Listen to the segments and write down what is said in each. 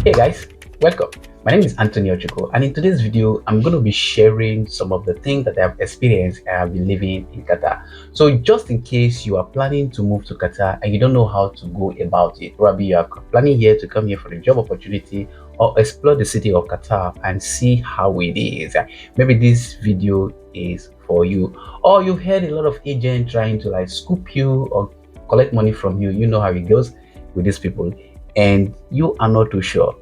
Hey guys, welcome. My name is Anthony Ochiko, and in today's video, I'm going to be sharing some of the things that I've experienced and I've been living in Qatar. So just in case you are planning to move to Qatar and you don't know how to go about it, probably you are planning here to come here for a job opportunity or explore the city of Qatar and see how it is. Maybe this video is for you, or you've heard a lot of agents trying to like scoop you or collect money from you. You know how it goes with these people, and you are not too sure.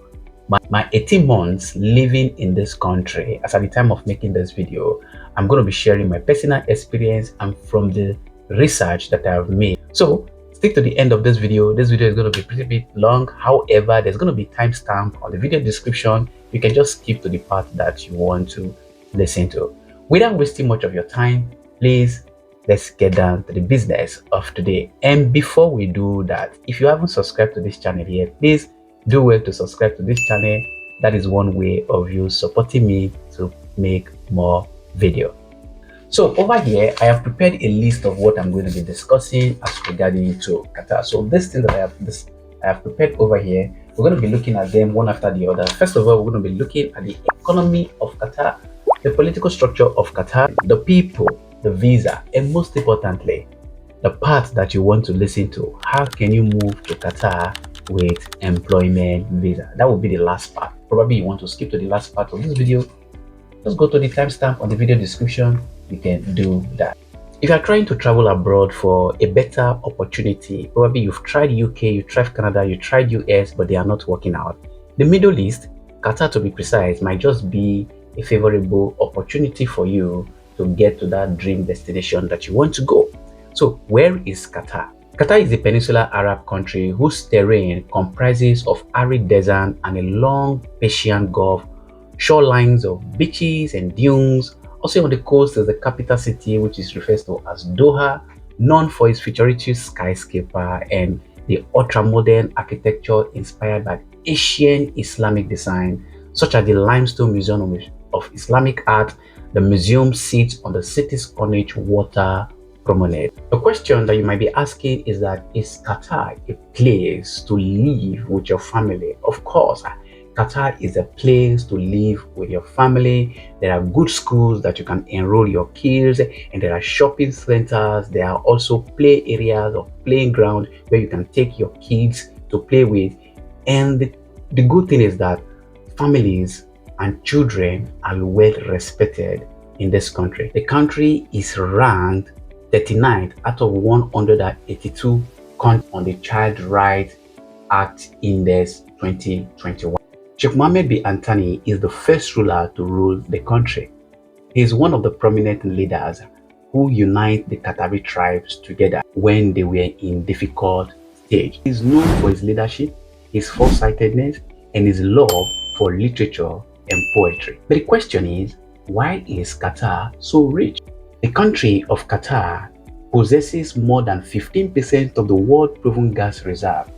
My 18 months living in this country, as at the time of making this video, I'm going to be sharing my personal experience and from the research that I have made. So stick to the end of this video. This video is going to be pretty bit long. However, there's going to be timestamp on the video description. You can just skip to the part that you want to listen to. Without wasting much of your time, please, let's get down to the business of today. And before we do that, if you haven't subscribed to this channel yet, please do well to subscribe to this channel. That is one way of you supporting me to make more video. So over here, I have prepared a list of what I'm going to be discussing as regarding to Qatar. So this thing that I have prepared over here, we're going to be looking at them one after the other. First of all, we're going to be looking at the economy of Qatar, the political structure of Qatar, the people, the visa, and most importantly, the part that you want to listen to. How can you move to Qatar with employment visa? That will be the last part. Probably you want to skip to the last part of this video. Just go to the timestamp on the video description. You can do that. If you are trying to travel abroad for a better opportunity, probably you've tried UK, you tried Canada, you tried US, but they are not working out. The Middle East, Qatar to be precise, might just be a favorable opportunity for you to get to that dream destination that you want to go. So where is Qatar? Qatar is a peninsular Arab country whose terrain comprises of arid desert and a long Persian Gulf, shorelines of beaches and dunes. Also on the coast is the capital city, which is referred to as Doha, known for its futuristic skyscraper and the ultra-modern architecture inspired by Asian Islamic design, such as the Limestone Museum of Islamic Art. The museum sits on the city's Corniche water promenade. The question that you might be asking is that, is Qatar a place to live with your family? Of course, Qatar is a place to live with your family. There are good schools that you can enroll your kids, and there are shopping centers. There are also play areas or playing ground where you can take your kids to play with. And the good thing is that families and children are well respected in this country. The country is ranked 39th out of 182 countries on the Child Rights Act Index 2021. Sheikh Mohammed bin Antani is the first ruler to rule the country. He is one of the prominent leaders who unite the Qatari tribes together when they were in difficult stage. He is known for his leadership, his foresightedness, and his love for literature and poetry. But the question is, why is Qatar so rich? The country of Qatar possesses more than 15% of the world proven gas reserve.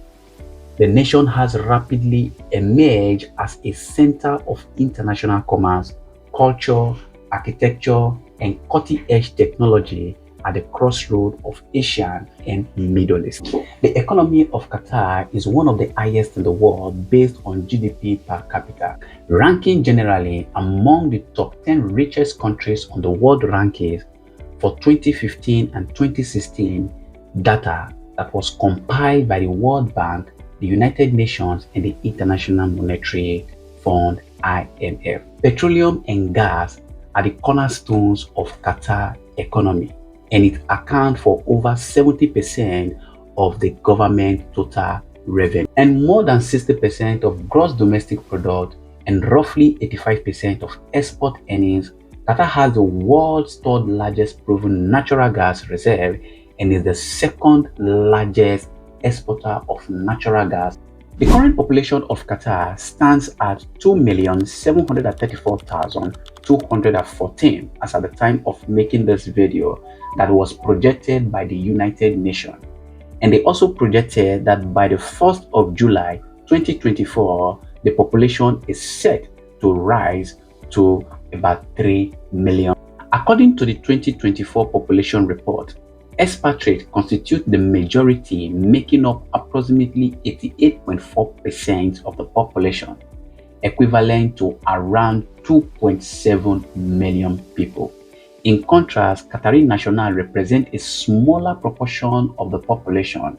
The nation has rapidly emerged as a center of international commerce, culture, architecture, and cutting-edge technology at the crossroad of Asia and Middle East. The economy of Qatar is one of the highest in the world based on GDP per capita, ranking generally among the top 10 richest countries on the world rankings for 2015 and 2016 data that was compiled by the World Bank, the United Nations, and the International Monetary Fund (IMF). Petroleum and gas are the cornerstones of Qatar economy, and it accounts for over 70% of the government total revenue and more than 60% of gross domestic product and roughly 85% of export earnings. Qatar has the world's third largest proven natural gas reserve and is the second largest exporter of natural gas. The current population of Qatar stands at 2,734,214 as at the time of making this video, that was projected by the United Nations. And they also projected that by the 1st of July 2024, the population is set to rise to about 3 million. According to the 2024 population report, Expatriates constitute the majority, making up approximately 88.4% of the population, equivalent to around 2.7 million people. In contrast, Qatari nationals represent a smaller proportion of the population,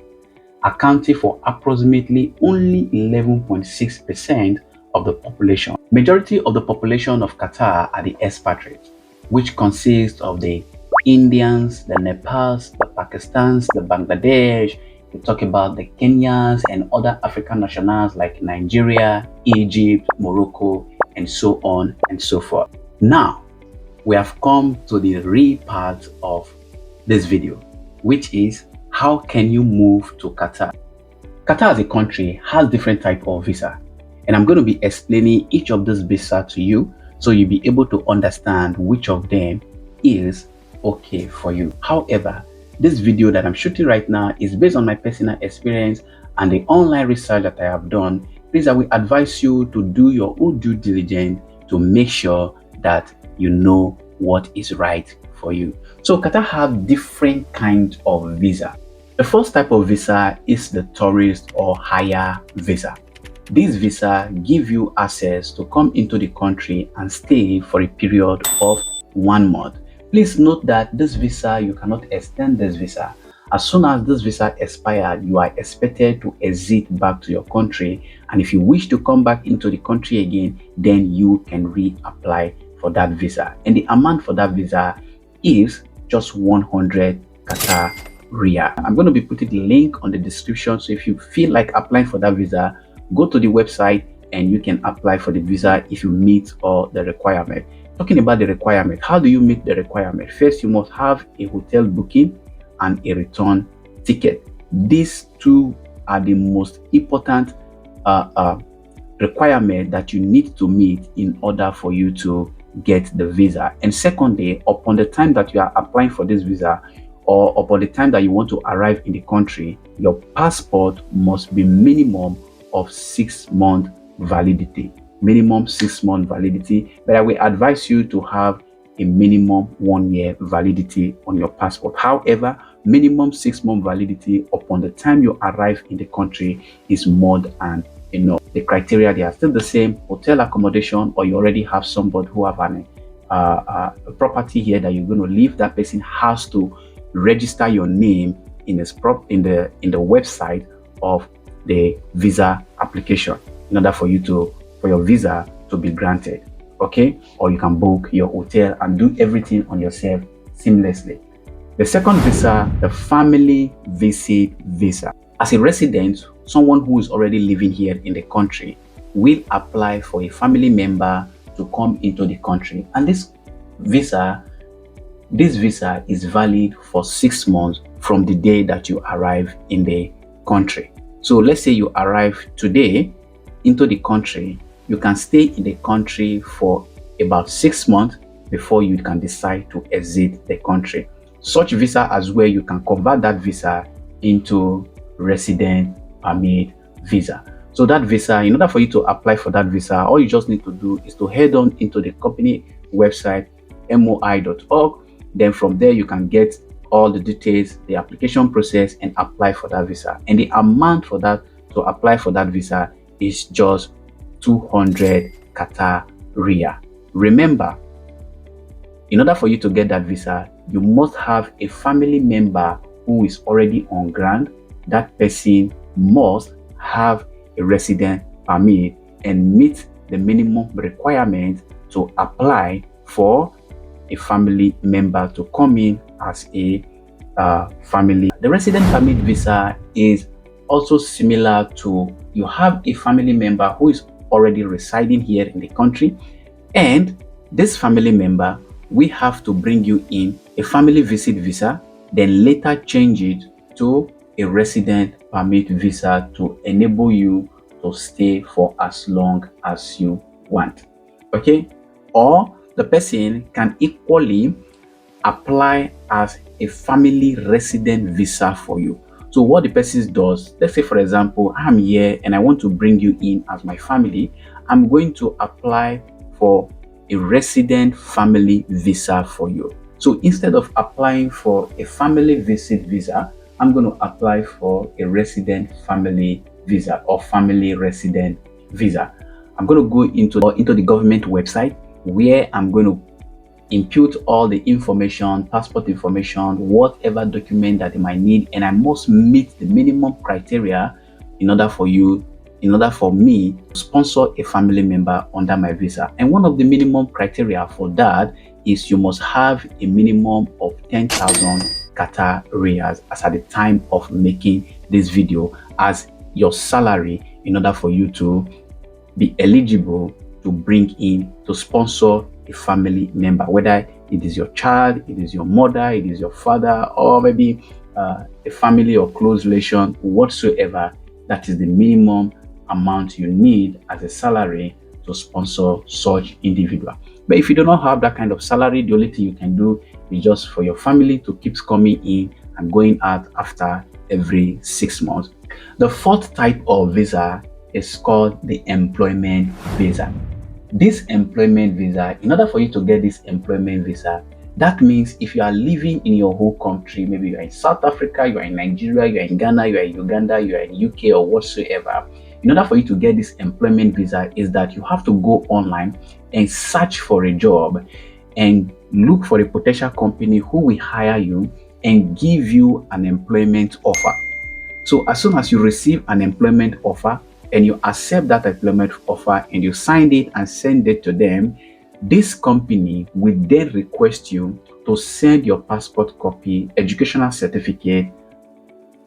accounting for approximately only 11.6% of the population. Majority of the population of Qatar are the expatriates, which consists of the Indians, the Nepals, the Pakistans, the Bangladesh. We talk about the Kenyans and other African nationals like Nigeria, Egypt, Morocco, and so on and so forth. Now, we have come to the real part of this video, which is how can you move to Qatar? Qatar as a country has different type of visa, and I'm going to be explaining each of these visa to you so you'll be able to understand which of them is okay for you. However, this video that I'm shooting right now is based on my personal experience and the online research that I have done. Please, I will advise you to do your own due diligence to make sure that you know what is right for you. So Qatar have different kinds of visa. The first type of visa is the tourist or Hayya visa. This visa give you access to come into the country and stay for a period of 1 month. Please note that this visa, you cannot extend this visa. As soon as this visa expired, you are expected to exit back to your country. And if you wish to come back into the country again, then you can reapply for that visa. And the amount for that visa is just 100 Qatar Riyal. I'm going to be putting the link on the description. So if you feel like applying for that visa, go to the website and you can apply for the visa if you meet all the requirement. Talking about the requirement, how do you meet the requirement? First, you must have a hotel booking and a return ticket. These two are the most important requirement that you need to meet in order for you to get the visa. And secondly, upon the time that you are applying for this visa or upon the time that you want to arrive in the country, your passport must be minimum of 6 month validity. Minimum 6 month validity, but I will advise you to have a minimum 1 year validity on your passport. However, minimum 6 month validity upon the time you arrive in the country is more than enough. The criteria, they are still the same: hotel accommodation, or you already have somebody who have a property here that you're going to live. That person has to register your name in the website of the visa application in order for your visa to be granted. Okay, or you can book your hotel and do everything on yourself seamlessly. The second visa, the family visit visa. As a resident, someone who is already living here in the country will apply for a family member to come into the country, and this visa is valid for 6 months from the day that you arrive in the country. So let's say you arrive today into the country, you can stay in the country for about 6 months before you can decide to exit the country. Such visa as well, you can convert that visa into resident permit visa. So that visa, in order for you to apply for that visa, all you just need to do is to head on into the company website, moi.org. Then from there, you can get all the details, the application process, and apply for that visa. And the amount for that to apply for that visa is just 200 Qatar Riyal. Remember, in order for you to get that visa, you must have a family member who is already on ground. That person must have a resident permit and meet the minimum requirement to apply for a family member to come in as a family. The resident permit visa is also similar to you have a family member who is already residing here in the country, and this family member, we have to bring you in a family visit visa, then later change it to a resident permit visa to enable you to stay for as long as you want. Okay, or the person can equally apply as a family resident visa for you. So what the person does, let's say for example, I'm here and I want to bring you in as my family. I'm going to apply for a resident family visa for you. So instead of applying for a family visit visa, I'm going to apply for a resident family visa or family resident visa. I'm going to go into the government website where I'm going to input all the information, passport information, whatever document that they might need, and I must meet the minimum criteria in order for me to sponsor a family member under my visa. And one of the minimum criteria for that is you must have a minimum of 10,000 Qatar riyals as at the time of making this video as your salary in order for you to be eligible to bring in to sponsor a family member, whether it is your child, it is your mother, it is your father, or maybe a family or close relation whatsoever. That is the minimum amount you need as a salary to sponsor such individual. But if you do not have that kind of salary, the only thing you can do is just for your family to keep coming in and going out after every 6 months. The fourth type of visa is called the employment visa. This employment visa, in order for you to get this employment visa, that means if you are living in your home country, maybe you are in South Africa, you are in Nigeria, you are in Ghana, you are in Uganda, you are in UK or whatsoever, in order for you to get this employment visa is that you have to go online and search for a job and look for a potential company who will hire you and give you an employment offer. So as soon as you receive an employment offer and you accept that employment offer and you sign it and send it to them, this company will then request you to send your passport copy, educational certificate,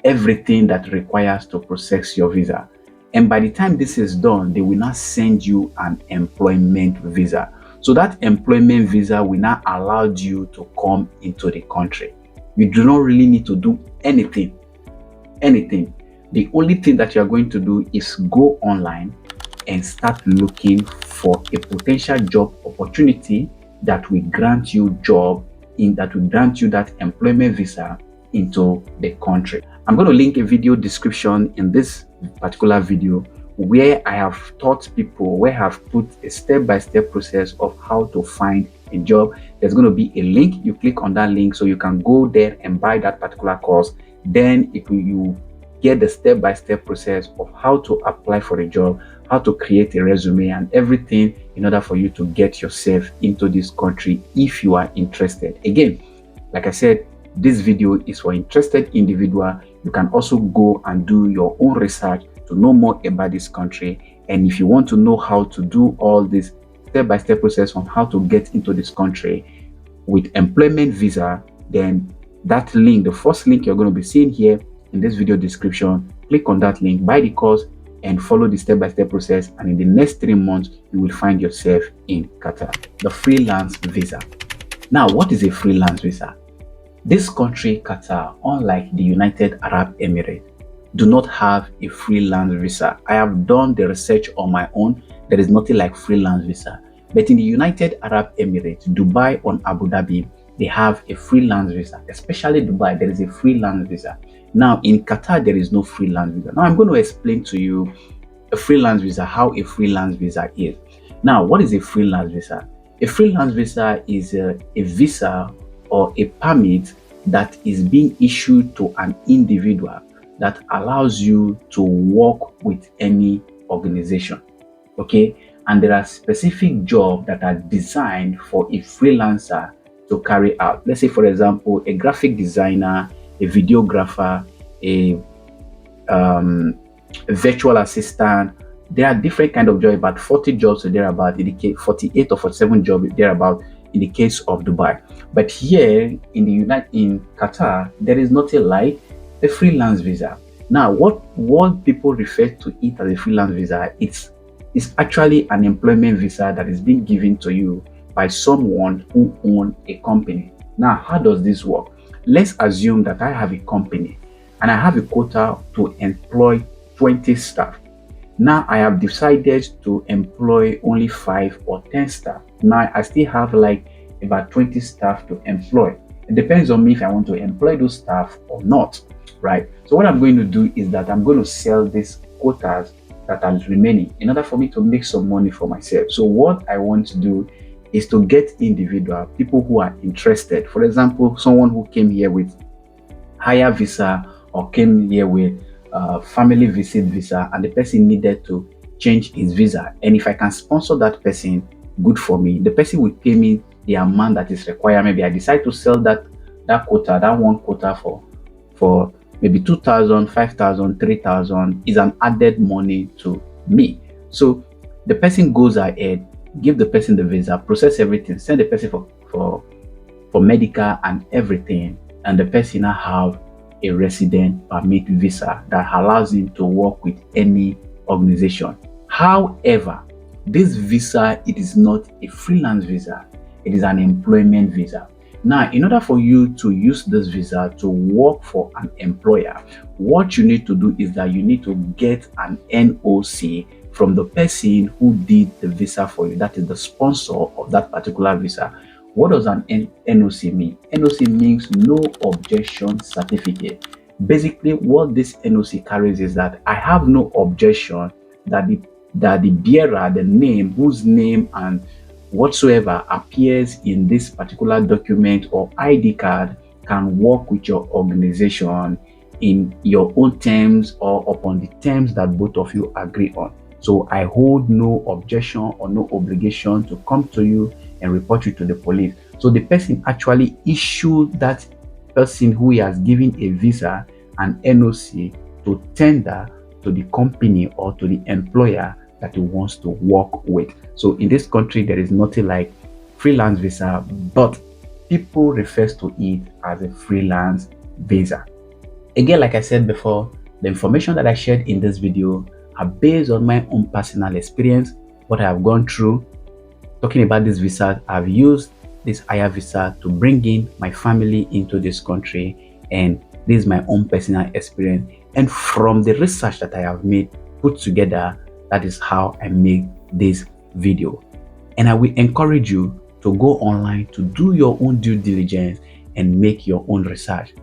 everything that requires to process your visa. And by the time this is done, they will not send you an employment visa. So that employment visa will not allow you to come into the country. You do not really need to do anything. The only thing that you are going to do is go online and start looking for a potential job opportunity that will grant you that employment visa into the country. I'm going to link a video description in this particular video where I have taught people, where I have put a step-by-step process of how to find a job. There's going to be a link. You click on that link so you can go there and buy that particular course. Then you get the step-by-step process of how to apply for a job, how to create a resume and everything in order for you to get yourself into this country if you are interested. Again, like I said, this video is for interested individual. You can also go and do your own research to know more about this country. And if you want to know how to do all this step-by-step process on how to get into this country with employment visa, then that link, the first link you're going to be seeing here in this video description, click on that link, buy the course and follow the step-by-step process, and in the next 3 months you will find yourself in Qatar. The freelance visa. Now, what is a freelance visa? This country, Qatar, unlike the United Arab Emirates, do not have a freelance visa. I have done the research on my own. There is nothing like freelance visa. But in the United Arab Emirates, Dubai and Abu Dhabi, they have a freelance visa. Especially Dubai, there is a freelance visa. Now, in Qatar, there is no freelance visa. Now, I'm going to explain to you a freelance visa, how a freelance visa is. Now, what is a freelance visa? A freelance visa is a visa or a permit that is being issued to an individual that allows you to work with any organization. Okay? And there are specific jobs that are designed for a freelancer to carry out. Let's say, for example, a graphic designer, a videographer, a virtual assistant. There are different kind of jobs, about 40 jobs or thereabout, in the case 48 or 47 jobs thereabout in the case of Dubai. But here in Qatar, there is nothing like a freelance visa. Now, what people refer to it as a freelance visa, it's actually an employment visa that is being given to you by someone who owns a company. Now, how does this work? Let's assume that I have a company and I have a quota to employ 20 staff. Now I have decided to employ only 5 or 10 staff. Now I still have like about 20 staff to employ. It depends on me if I want to employ those staff or not, right? So what I'm going to do is that I'm going to sell these quotas that are remaining in order for me to make some money for myself. So what I want to do is to get individual people who are interested. For example, someone who came here with Hayya visa or came here with family visit visa, and the person needed to change his visa. And if I can sponsor that person, good for me. The person will pay me the amount that is required. Maybe I decide to sell that quota, that one quota for maybe 2,000, 5,000, 3,000 is an added money to me. So the person goes ahead, give the person the visa, process everything, send the person for medical and everything, and the person now have a resident permit visa that allows him to work with any organization. However, this visa, it is not a freelance visa, it is an employment visa. Now, in order for you to use this visa to work for an employer, what you need to do is that you need to get an N.O.C from the person who did the visa for you, that is the sponsor of that particular visa. What does an N.O.C mean? N.O.C means no objection certificate. Basically, what this N.O.C carries is that I have no objection that the bearer, the name, whose name and whatsoever appears in this particular document or ID card, can work with your organization in your own terms or upon the terms that both of you agree on. So I hold no objection or no obligation to come to you and report you to the police. So the person actually issued that person who he has given a visa and N.O.C to tender to the company or to the employer that he wants to work with. So in this country, there is nothing like freelance visa, but people refers to it as a freelance visa. Again, like I said before, the information that I shared in this video are based on my own personal experience, what I have gone through. Talking about this visa, I've used this Hayya visa to bring in my family into this country, and this is my own personal experience. And from the research that I have made, put together, that is how I made this video. And I will encourage you to go online to do your own due diligence and make your own research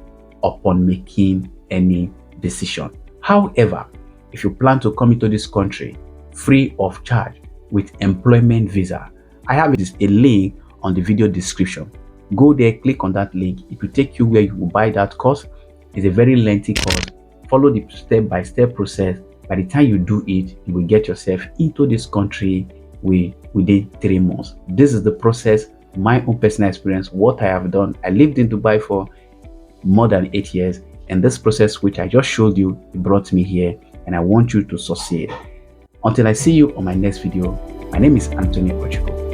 upon making any decision. However, if you plan to come into this country free of charge with employment visa, I have a link on the video description. Go there, click on that link. It will take you where you will buy that course. It's a very lengthy course. Follow the step-by-step process. By the time you do it, you will get yourself into this country within 3 months. This is the process, my own personal experience, what I have done. I lived in Dubai for more than 8 years, and this process which I just showed you, it brought me here, and I want you to succeed. Until I see you on my next video, my name is Anthony Ochiko.